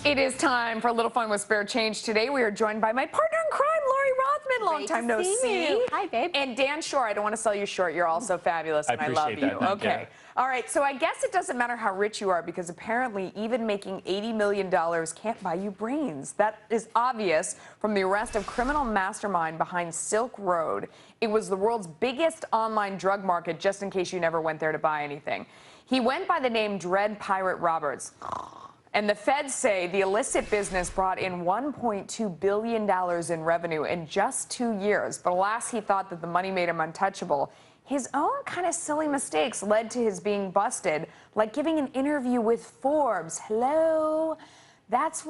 It is time for a little fun with spare change. Today we are joined by my partner in crime, Lori Rothman. Long time no see. Hi, babe. And Dan Schorr. I don't want to sell you short. You're also fabulous, and I love you. Okay. All right. So I guess it doesn't matter how rich you are, because apparently even making $80 million can't buy you brains. That is obvious from the arrest of criminal mastermind behind Silk Road. It was the world's biggest online drug market, just in case you never went there to buy anything. He went by the name Dread Pirate Roberts. And the feds say the illicit business brought in $1.2 billion in revenue in just 2 years. But alas, he thought that the money made him untouchable. His own kind of silly mistakes led to his being busted, like giving an interview with Forbes. Hello? That's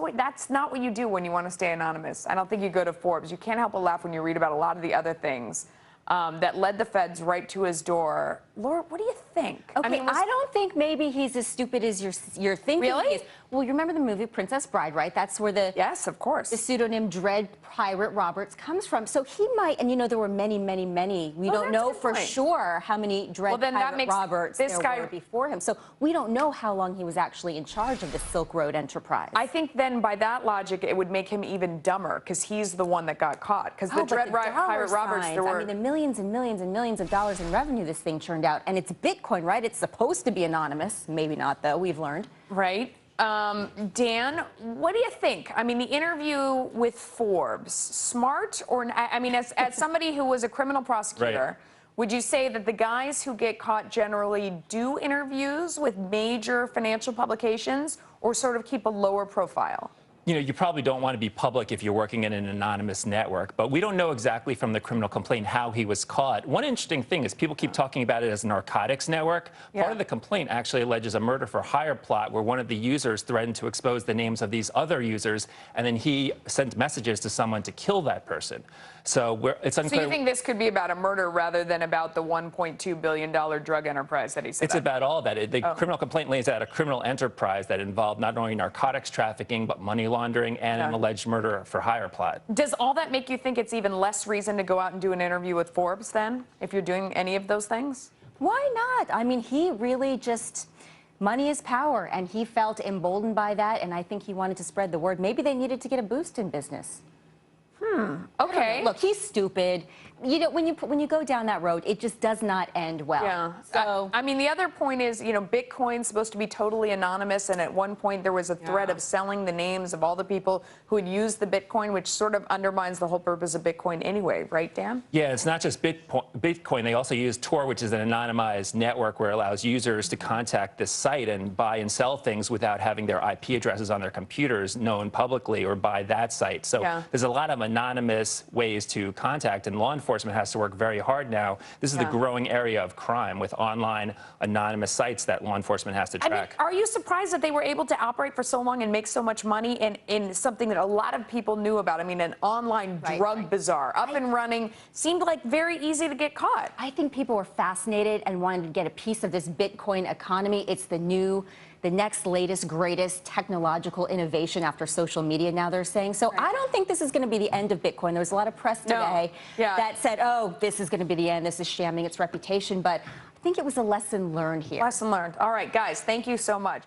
not what you do when you want to stay anonymous. I don't think you go to Forbes. You can't help but laugh when you read about a lot of the other things that led the feds right to his door. Laura, what do you think? Okay, I don't think maybe he's as stupid as you're thinking. Really? He is. Well, you remember the movie Princess Bride, right? That's where the yes, of course, the pseudonym Dread Pirate Roberts comes from. So he might, and you know, there were many. We don't know for sure how many Dread Pirate Roberts there were before him. So we don't know how long he was actually in charge of the Silk Road enterprise. I think then, by that logic, it would make him even dumber, because he's the one that got caught. Because the Dread Pirate Roberts, there were, I mean, the millions and millions and millions of dollars in revenue this thing churned out, and it's Bitcoin, right? It's supposed to be anonymous. Maybe not, though. We've learned. Right. Dan, what do you think? I mean, the interview with Forbes, smart or I mean, as somebody who was a criminal prosecutor, would you say that the guys who get caught generally do interviews with major financial publications, or sort of keep a lower profile? You know, you probably don't want to be public if you're working in an anonymous network, but we don't know exactly from the criminal complaint how he was caught. One interesting thing is people keep talking about it as a narcotics network. Part of the complaint actually alleges a murder for hire plot where one of the users threatened to expose the names of these other users, and then he sent messages to someone to kill that person. So it's unclear. So you think this could be about a murder rather than about the $1.2 billion drug enterprise that he set up? It's about all that. The criminal complaint lays out a criminal enterprise that involved not only narcotics trafficking, but money laundering and an alleged murder for hire plot. Does all that make you think it's even less reason to go out and do an interview with Forbes then, if you're doing any of those things? Why not? I mean, he really just... Money is power, and he felt emboldened by that, and I think he wanted to spread the word. Maybe they needed to get a boost in business. Okay. Look, he's stupid. You know, when you go down that road, it just does not end well. Yeah. So I mean, the other point is, you know, Bitcoin's supposed to be totally anonymous, and at one point there was a threat of selling the names of all the people who had used the Bitcoin, which sort of undermines the whole purpose of Bitcoin anyway, right, Dan? Yeah, it's not just Bitcoin. They also use Tor, which is an anonymized network where it allows users to contact this site and buy and sell things without having their IP addresses on their computers known publicly or by that site. So there's a lot of anonymous ways to contact, and law enforcement has to work very hard now. This is the growing area of crime with online anonymous sites that law enforcement has to track. I mean, are you surprised that they were able to operate for so long and make so much money in something that a lot of people knew about? I mean, an online drug bazaar, up and running, seemed like very easy to get caught. I think people were fascinated and wanted to get a piece of this Bitcoin economy. It's the next latest, greatest technological innovation after social media, now they're saying. So I don't think this is going to be the end of Bitcoin. There was a lot of press today that said, oh, this is going to be the end, this is shamming its reputation. But I think it was a lesson learned here. Lesson learned. All right, guys, thank you so much.